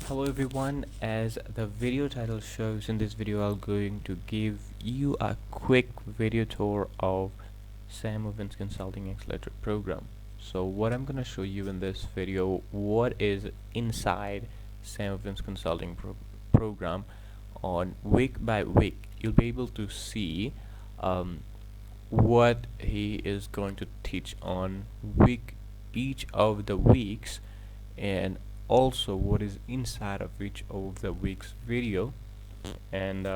Hello everyone, as the video title shows, in this video I'm going to give you a quick video tour of Sam Ovens Consulting Accelerator program. So what I'm going to show you in this video, what is inside Sam Ovens Consulting program on week by week. You'll be able to see what he is going to teach on each of the weeks, and also what is inside of each of the week's video. And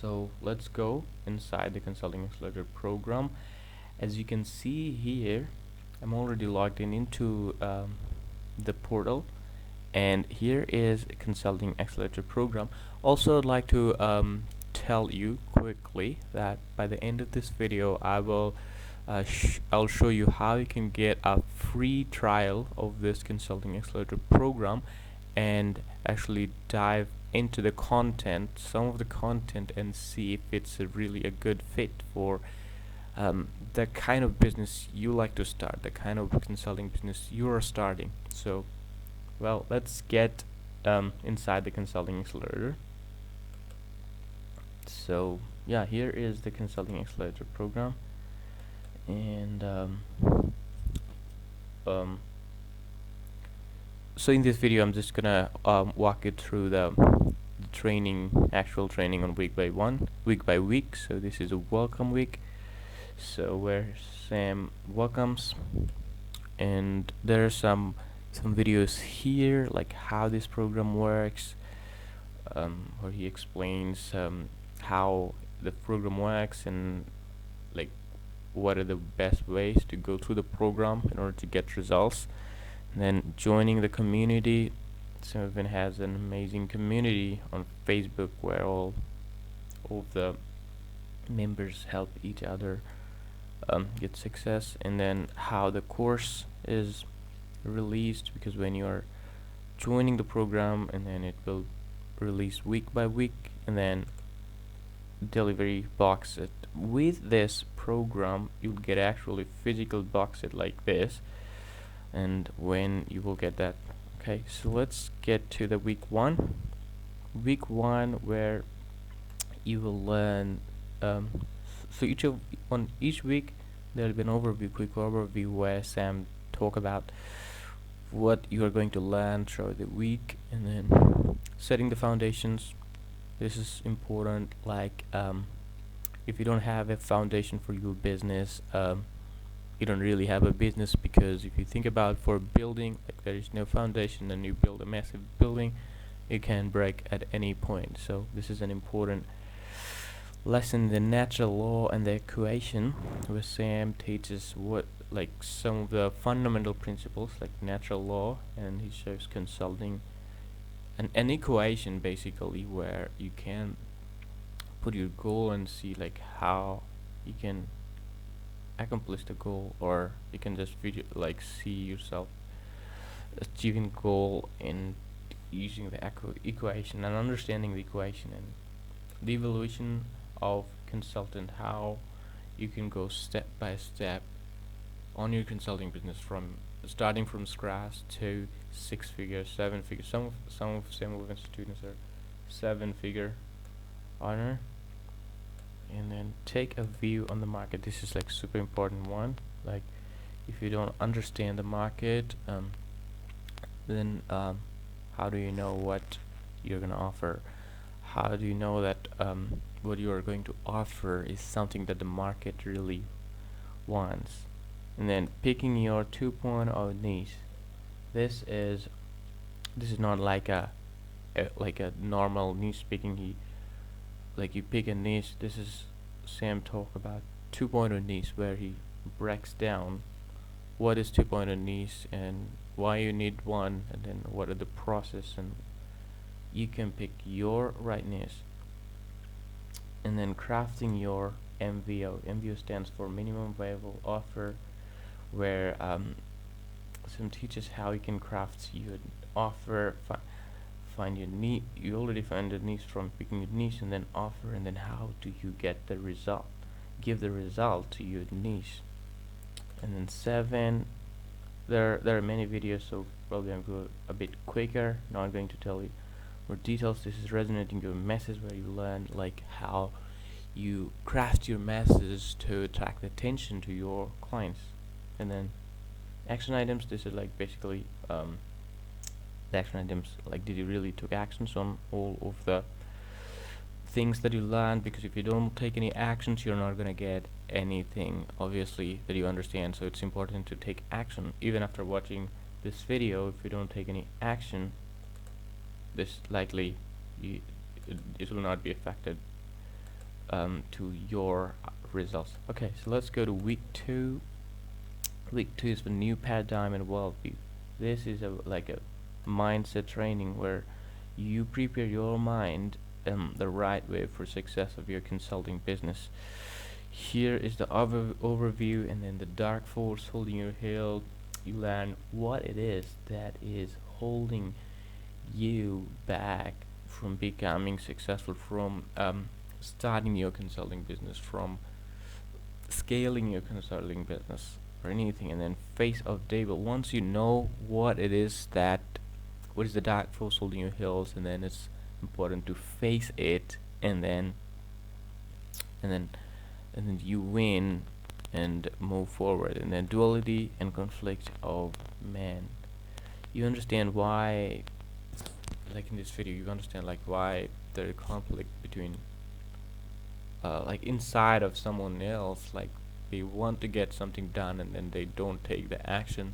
so let's go inside the Consulting Accelerator program. As you can see here, I'm already logged into the portal, and here is a Consulting Accelerator program. Also, I'd like to tell you quickly that by the end of this video I'll show you how you can get a free trial of this Consulting Accelerator program and actually dive into the content, some of the content, and see if it's really a good fit for the kind of business you like to start, the kind of consulting business you are starting. So, well, let's get inside the Consulting Accelerator. So yeah, here is the Consulting Accelerator program, and so in this video I'm just gonna walk you through the actual training on week by week. So this is a welcome week, so where Sam welcomes, and there are some videos here like how this program works, where he explains how the program works and like what are the best ways to go through the program in order to get results. And then joining the community. Sam even has an amazing community on Facebook where all of the members help each other get success. And then how the course is released, because when you are joining the program, and then it will release week by week, and then delivery box set. With this program you'll get actually physical box set like this, and when you will get that. Okay, so let's get to the week one, where you will learn so on each week there will be an overview, quick overview, where Sam talk about what you are going to learn throughout the week, and then setting the foundations. This is important. Like if you don't have a foundation for your business, you don't really have a business, because if you think about, for building, like there is no foundation and you build a massive building, it can break at any point. So this is an important lesson, the natural law and the equation, where Sam teaches what like some of the fundamental principles like natural law, and he shows consulting an equation basically where you can put your goal and see like how you can accomplish the goal, or you can just see yourself achieving goal and using the equation and understanding the equation, and the evolution of consultant, how you can go step by step on your consulting business from starting from scratch to 6 figures, 7 figures. Some of Sam Ovens students are 7-figure earner. And then take a view on the market. This is like super important one. Like if you don't understand the market, then how do you know what you're gonna offer? How do you know that what you are going to offer is something that the market really wants? And then picking your 2.0 niche. This is not like a normal niche picking. Like you pick a niche. This is Sam talk about 2.0 niche, where he breaks down what is 2.0 niche and why you need one, and then what are the process, and you can pick your right niche. And then crafting your MVO. MVO stands for minimum viable offer, where Sam teaches how you can craft your offer, find your niche. You already find the niche from picking your niche, and then offer, and then how do you get the result, give the result to your niche. And then 7, there are many videos, so probably I'm going a bit quicker. Not going to tell you more details. This is resonating your message, where you learn like how you craft your message to attract attention to your clients. And then action items, this is like basically the action items, like did you really took actions on all of the things that you learned, because if you don't take any actions, you're not gonna get anything obviously that you understand. So it's important to take action. Even after watching this video, if you don't take any action, this likely it will not be affected to your results. Okay, so let's go to week 2. Week 2 is the new paradigm and worldview. This is like a mindset training where you prepare your mind the right way for success of your consulting business. Here is the overview, and then the dark force holding your heel. You learn what it is that is holding you back from becoming successful, from starting your consulting business, from scaling your consulting business, or anything. And then face of devil. Once you know what it is, that what is the dark force holding your heels, and then it's important to face it, and then you win and move forward. And then duality and conflict of man. You understand why, like in this video, you understand like why there is conflict between like inside of someone else, like they want to get something done and then they don't take the action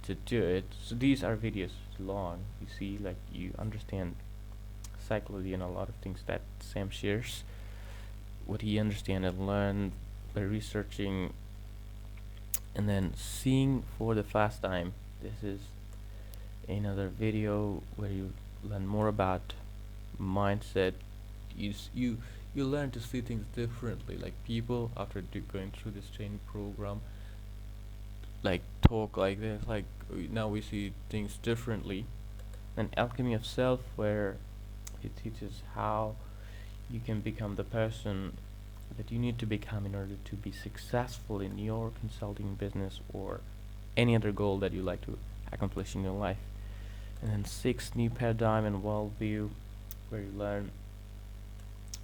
to do it. So these are videos long, you see, like you understand psychology and a lot of things that Sam shares, what he understand and learned by researching and then seeing for the first time. This is another video where you learn more about mindset. You learn to see things differently. Like people after going through this training program, like talk like this, like now we see things differently. And alchemy of self, where it teaches how you can become the person that you need to become in order to be successful in your consulting business or any other goal that you like to accomplish in your life. And then 6 new paradigm and worldview, where you learn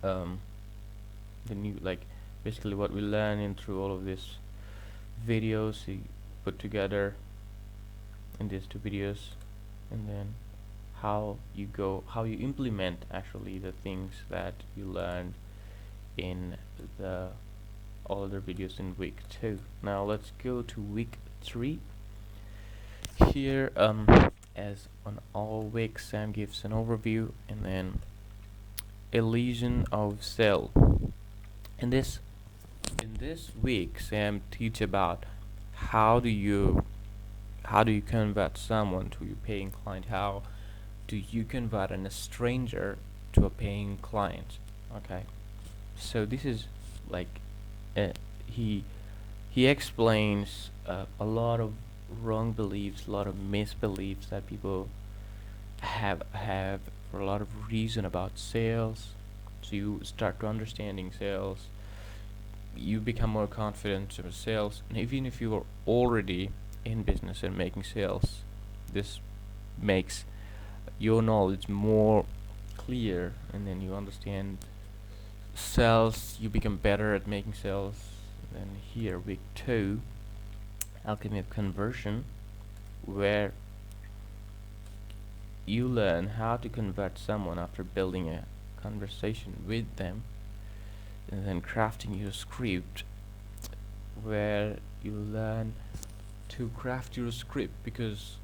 the new, like basically what we learn in through all of these videos you put together in these 2 videos, and then how you implement actually the things that you learned in the all other videos in week 2. Now let's go to week 3. Here as on all weeks, Sam gives an overview and then illusion of sale. In this week, Sam teach about how do you convert someone to your paying client. How do you convert a stranger to a paying client? Okay, so this is like he explains a lot of wrong beliefs, a lot of misbeliefs that people have for a lot of reason about sales. So you start to understanding sales, you become more confident in sales, and even if you are already in business and making sales, this makes your knowledge more clear, and then you understand sales, you become better at making sales. And then here week 2, alchemy of conversion, where you learn how to convert someone after building a conversation with them, and then crafting your script, where you learn to craft your script because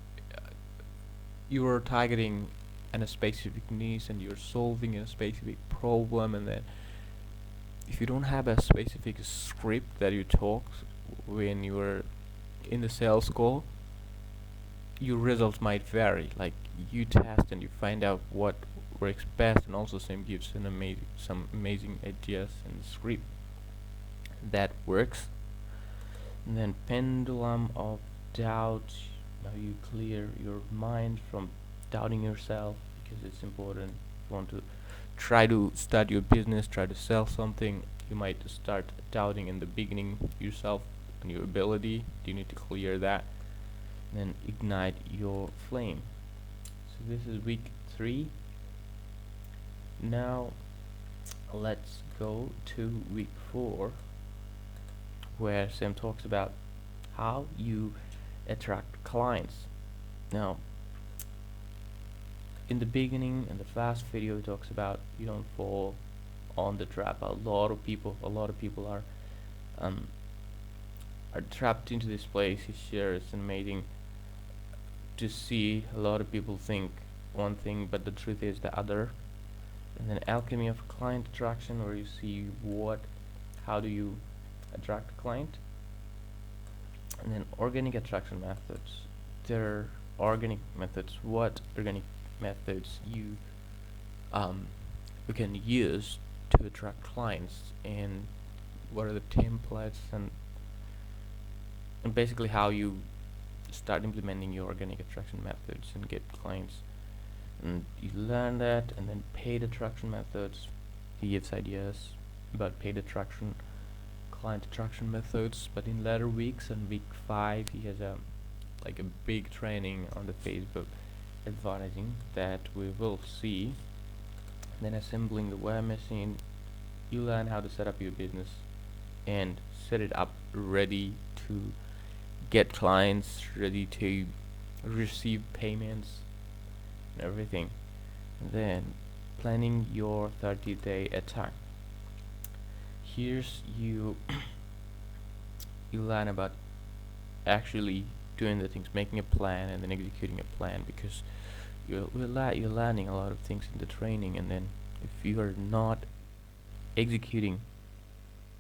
you are targeting a specific niche and you're solving a specific problem. And then if you don't have a specific script that you talk when you are in the sales call, your results might vary. Like you test and you find out what works best, and also Sam gives some amazing ideas and script that works. And then pendulum of doubt. Now you clear your mind from doubting yourself, because it's important. If you want to try to start your business, try to sell something, you might start doubting in the beginning yourself and your ability. You need to clear that. then ignite your flame. So this is week 3. Now let's go to week 4, where Sam talks about how you attract clients. Now in the beginning, in the last video, it talks about you don't fall on the trap. A lot of people are trapped into this place. He shares, it's amazing to see a lot of people think one thing but the truth is the other. And then alchemy of client attraction, where you see how do you attract a client. And then organic attraction methods. There are organic methods. What organic methods you can use to attract clients, and what are the templates, and basically how you start implementing your organic attraction methods and get clients. And you learn that. And then paid attraction methods, he gives ideas about paid attraction, client attraction methods. But in later weeks, and week 5, he has a big training on the Facebook advertising that we will see. Then assembling the web machine, you learn how to set up your business and set it up ready to get clients, ready to receive payments and everything. And then planning your 30-day attack. Here's you learn about actually doing the things, making a plan and then executing a plan, because you're learning a lot of things in the training, and then if you are not executing,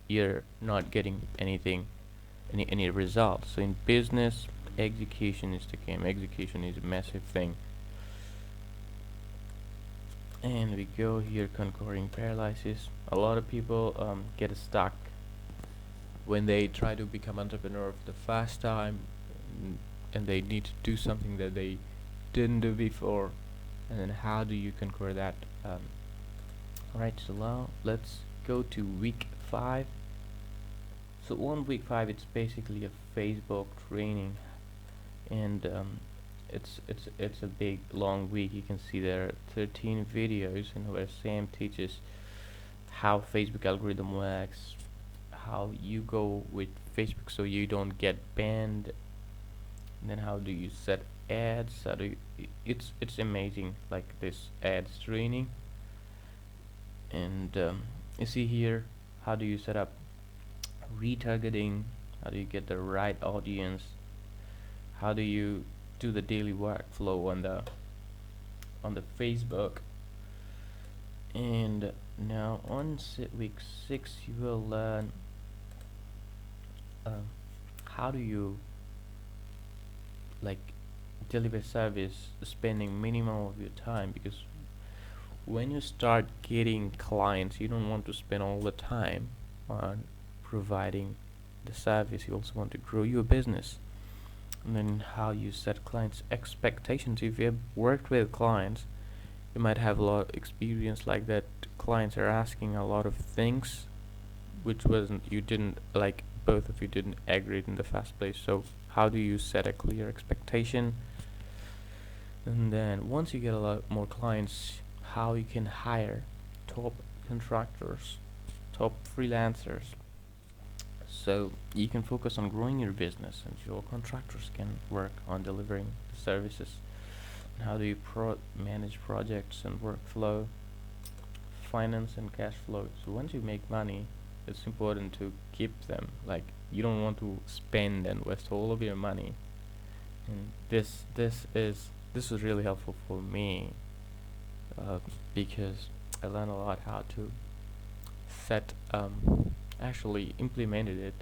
you're not getting any results. So in business, execution is the game. Execution is a massive thing. And we go here, conquering paralysis. A lot of people get stuck when they try to become entrepreneur for the first time, and they need to do something that they didn't do before. And then how do you conquer that? Alright, so now let's go to week 5. So on week 5, it's basically a Facebook training, and it's a big long week. You can see there are 13 videos, and where Sam teaches how Facebook algorithm works, how you go with Facebook so you don't get banned, and then how do you set ads. It's amazing, like this ads training. And you see here, how do you set up retargeting, how do you get the right audience, how do you do the daily workflow on the Facebook. And now on week 6, you will learn how do you deliver service spending minimum of your time, because when you start getting clients, you don't want to spend all the time on providing the service. You also want to grow your business. And then how you set clients' expectations. If you have worked with clients, you might have a lot of experience like that. Clients are asking a lot of things which you didn't like, both of you didn't agree in the first place. So how do you set a clear expectation? And then once you get a lot more clients, how you can hire top contractors, top freelancers, so you can focus on growing your business and your contractors can work on delivering the services. And how do you manage projects and workflow, finance and cash flow. So once you make money, it's important to keep them. Like, you don't want to spend and waste all of your money. And this was really helpful for me, because I learned a lot how to set actually implemented it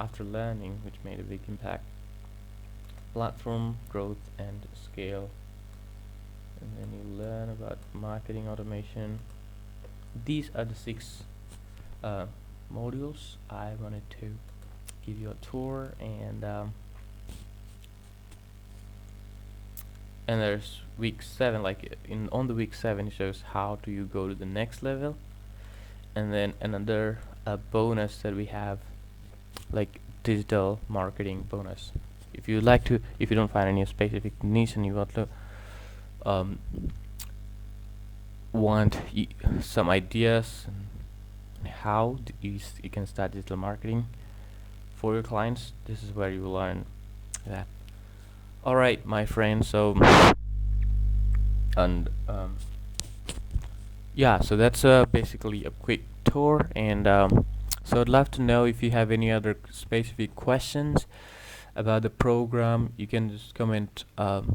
after learning, which made a big impact. Platform growth and scale, and then you learn about marketing automation. These are the 6 modules I wanted to give you a tour. And there's week 7, on the week 7 it shows how do you go to the next level. And then another bonus that we have, like digital marketing bonus. if you like to, if you don't find any specific niche and you want to um, some ideas and how you can start digital marketing for your clients, this is where you will learn that. All right, my friends. So and yeah, so that's basically a quick tour, and so I'd love to know if you have any other specific questions about the program. You can just comment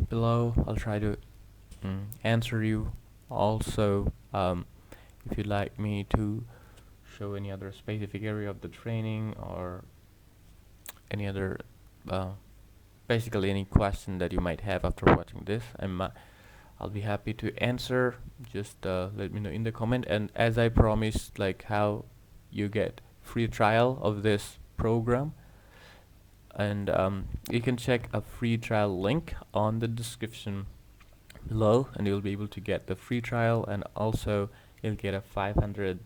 below. I'll try to answer you. Also, if you'd like me to show any other specific area of the training or any other basically any question that you might have after watching this, I'll be happy to answer. Just let me know in the comment. And as I promised, like how you get free trial of this program, and you can check a free trial link on the description below, and you'll be able to get the free trial, and also you'll get a $500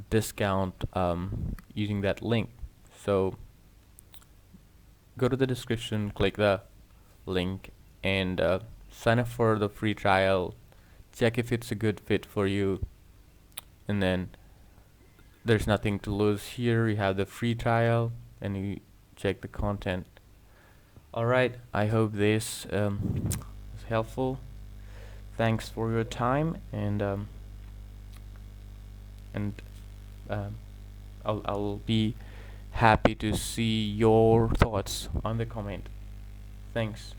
discount using that link. So go to the description, click the link, and sign up for the free trial. Check if it's a good fit for you, and then there's nothing to lose here. You have the free trial and you check the content. Alright, I hope this is helpful. Thanks for your time, and I'll be happy to see your thoughts on the comment. Thanks.